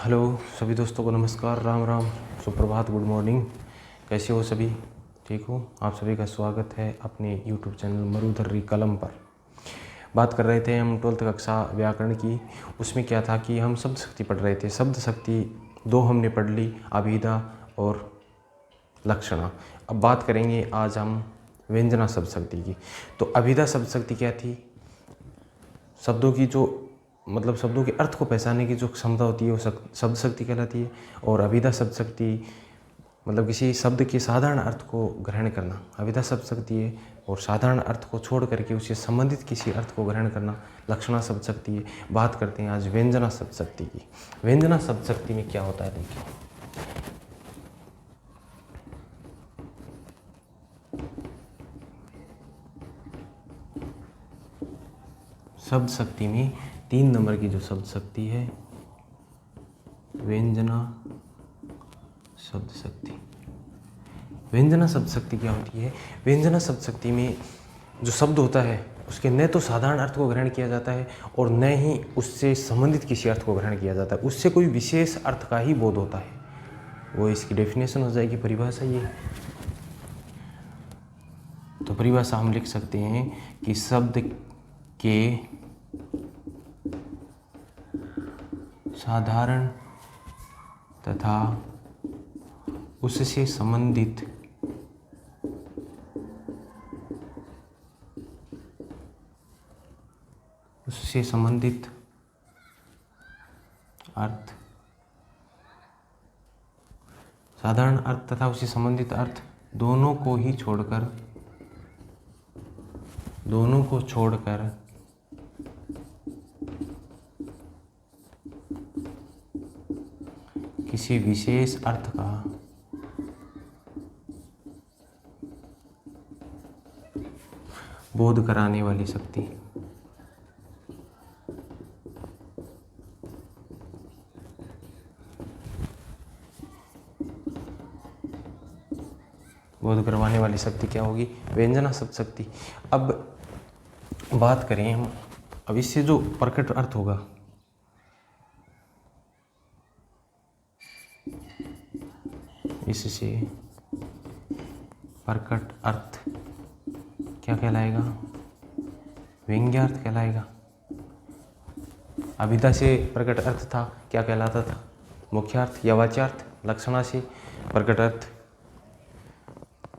Hello सभी दोस्तों को नमस्कार, राम राम, सुप्रभात, गुड मॉर्निंग। कैसे हो सभी? ठीक हो? आप सभी का स्वागत है अपने यूट्यूब चैनल मरुधर्री कलम पर। बात कर रहे थे हम 12th कक्षा व्याकरण की। उसमें क्या था कि हम शब्द शक्ति पढ़ रहे थे। शब्द शक्ति 2 हमने पढ़ ली, अभिधा और लक्षणा। अब बात करेंगे आज हम व्यंजना शब्द शक्ति की। तो अभिधा शब्द शक्ति क्या थी? शब्दों की जो शब्दों के अर्थ को पहचानने की जो क्षमता होती है वो शब्द शक्ति कहलाती है। और अभिधा शब्द शक्ति किसी शब्द के साधारण अर्थ को ग्रहण करना अभिधा शब्द शक्ति है। और साधारण अर्थ को छोड़ करके उससे संबंधित किसी अर्थ को ग्रहण करना लक्षणा शब्द शक्ति है। बात करते हैं आज व्यंजना शब्द शक्ति की। व्यंजना शब्द शक्ति में क्या होता है देखिए। शब्द शक्ति में 3 नंबर की जो शब्द शक्ति है, व्यंजना शब्द शक्ति। व्यंजना शब्द शक्ति क्या होती है? व्यंजना शब्द शक्ति में जो शब्द होता है उसके न तो साधारण अर्थ को ग्रहण किया जाता है और न ही उससे संबंधित किसी अर्थ को ग्रहण किया जाता है। उससे कोई विशेष अर्थ का ही बोध होता है। वो इसकी डेफिनेशन हो जाएगी, परिभाषा ये। तो परिभाषा हम लिख सकते हैं कि शब्द के साधारण तथा उससे संबंधित अर्थ, साधारण अर्थ तथा उससे संबंधित अर्थ दोनों को छोड़कर किसी विशेष अर्थ का बोध कराने वाली शक्ति। बोध करवाने वाली शक्ति क्या होगी? व्यंजना शब्द शक्ति। अब बात करें हम, अब इससे जो प्रकट अर्थ होगा, इससे प्रकट अर्थ क्या कहलाएगा? व्यंग्यार्थ कहलाएगा। अभिधा से प्रकट अर्थ था, क्या कहलाता था? मुख्यार्थ या वाच्यार्थ। लक्षणा से प्रकट अर्थ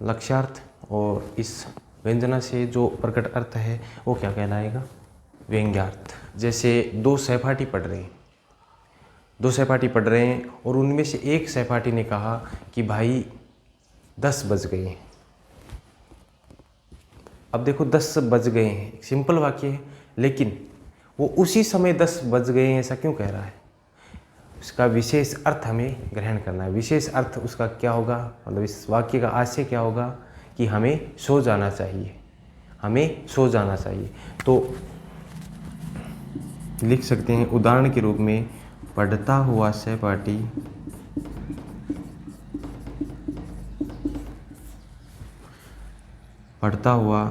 लक्ष्यार्थ। और इस व्यंजना से जो प्रकट अर्थ है वो क्या कहलाएगा? व्यंग्यार्थ। जैसे दो सहपाठी पढ़ रहे हैं और उनमें से एक सहपाठी ने कहा कि भाई 10 बज गए हैं। अब देखो 10 बज गए हैं, सिंपल वाक्य है, लेकिन वो उसी समय 10 बज गए हैं ऐसा क्यों कह रहा है? उसका विशेष अर्थ हमें ग्रहण करना है। विशेष अर्थ उसका क्या होगा? इस वाक्य का आशय क्या होगा कि हमें सो जाना चाहिए। तो लिख सकते हैं उदाहरण के रूप में, पढ़ता हुआ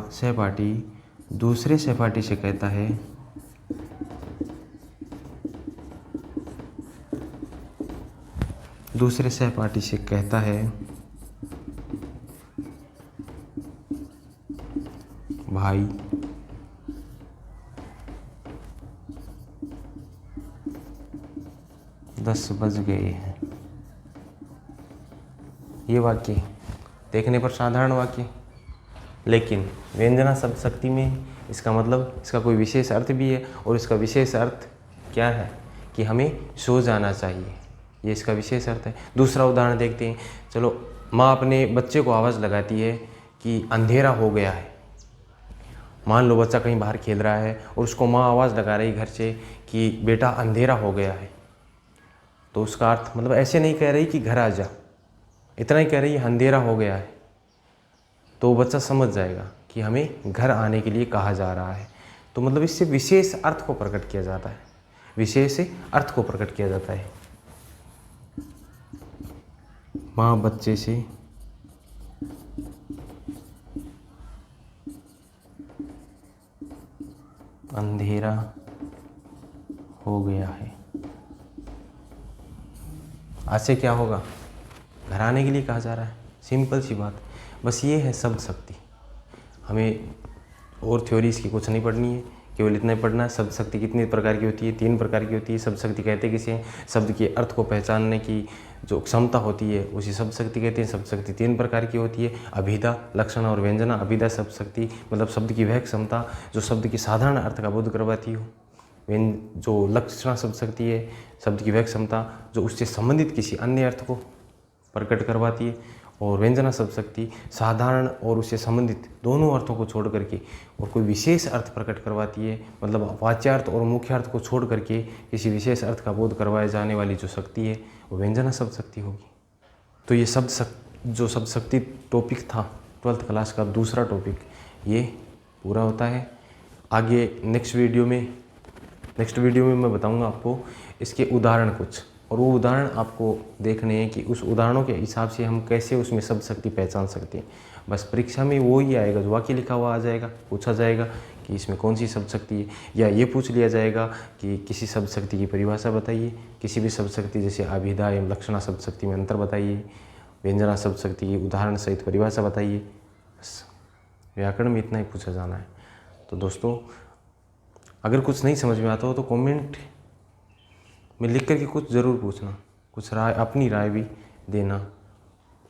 सहपाठी दूसरे सहपाठी से कहता है भाई 10 बज गए हैं। ये वाक्य देखने पर साधारण वाक्य, लेकिन व्यंजना शब्द शक्ति में इसका कोई विशेष अर्थ भी है। और इसका विशेष अर्थ क्या है? कि हमें सो जाना चाहिए। ये इसका विशेष अर्थ है। दूसरा उदाहरण देखते हैं। चलो, माँ अपने बच्चे को आवाज़ लगाती है कि अंधेरा हो गया है। मान लो बच्चा कहीं बाहर खेल रहा है और उसको माँ आवाज़ लगा रही घर से कि बेटा अंधेरा हो गया है। तो उसका अर्थ ऐसे नहीं कह रही कि घर आ जा, इतना ही कह रही है अंधेरा हो गया है। तो बच्चा समझ जाएगा कि हमें घर आने के लिए कहा जा रहा है। तो इससे विशेष अर्थ को प्रकट किया जाता है। माँ बच्चे से अंधेरा हो गया है। आज से क्या होगा, घर आने के लिए कहा जा रहा है। सिंपल सी बात, बस ये है शब्द शक्ति। हमें और थ्योरीज की कुछ नहीं पढ़नी है, केवल इतना ही पढ़ना है शब्द शक्ति कितनी प्रकार की होती है। 3 प्रकार की होती है। शब्द शक्ति कहते किसे हैं, शब्द के अर्थ को पहचानने की जो क्षमता होती है उसी शब्द शक्ति कहते हैं। शब्द शक्ति 3 प्रकार की होती है, अभिधा, लक्षण और व्यंजना। अभिधा शब्द शक्ति मतलब शब्द की वह क्षमता जो शब्द की साधारण अर्थ का बोध करवाती हो। जो लक्षण शब्द शक्ति है, शब्द की वह क्षमता जो उससे संबंधित किसी अन्य अर्थ को प्रकट करवाती है। और व्यंजना शब्द शक्ति साधारण और उससे संबंधित दोनों अर्थों को छोड़ करके और कोई विशेष अर्थ प्रकट करवाती है। मतलब वाच्यार्थ और मुख्यार्थ को छोड़ करके किसी विशेष अर्थ का बोध करवाए जाने वाली जो शक्ति है वो व्यंजना शब्द शक्ति होगी। तो ये जो शब्द शक्ति टॉपिक था 12th क्लास का दूसरा टॉपिक, ये पूरा होता है। आगे नेक्स्ट वीडियो में मैं बताऊंगा आपको इसके उदाहरण कुछ, और वो उदाहरण आपको देखने हैं कि उस उदाहरणों के हिसाब से हम कैसे उसमें शब्द शक्ति पहचान सकते हैं। बस परीक्षा में वो ही आएगा जो वाक्य लिखा हुआ आ जाएगा, पूछा जाएगा कि इसमें कौन सी शब्द शक्ति है, या ये पूछ लिया जाएगा कि किसी शब्द शक्ति की परिभाषा बताइए। किसी भी शब्द शक्ति जैसे अभिधा एवं लक्षणा शब्द शक्ति में अंतर बताइए, व्यंजना शब्द शक्ति की उदाहरण सहित परिभाषा बताइए। बस व्याकरण में इतना ही पूछा जाना है। तो दोस्तों, अगर कुछ नहीं समझ में आता हो तो कमेंट में लिख करके कुछ ज़रूर पूछना, कुछ राय, अपनी राय भी देना।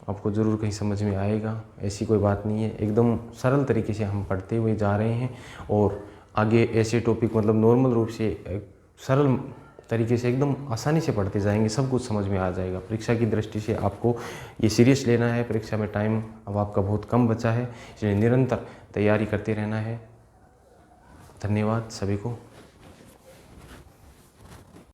आपको ज़रूर कहीं समझ में आएगा, ऐसी कोई बात नहीं है। एकदम सरल तरीके से हम पढ़ते हुए जा रहे हैं और आगे ऐसे टॉपिक मतलब नॉर्मल रूप से सरल तरीके से एकदम आसानी से पढ़ते जाएंगे, सब कुछ समझ में आ जाएगा। परीक्षा की दृष्टि से आपको ये सीरियस लेना है। परीक्षा में टाइम अब आपका बहुत कम बचा है, इसलिए निरंतर तैयारी करते रहना है। धन्यवाद सभी को।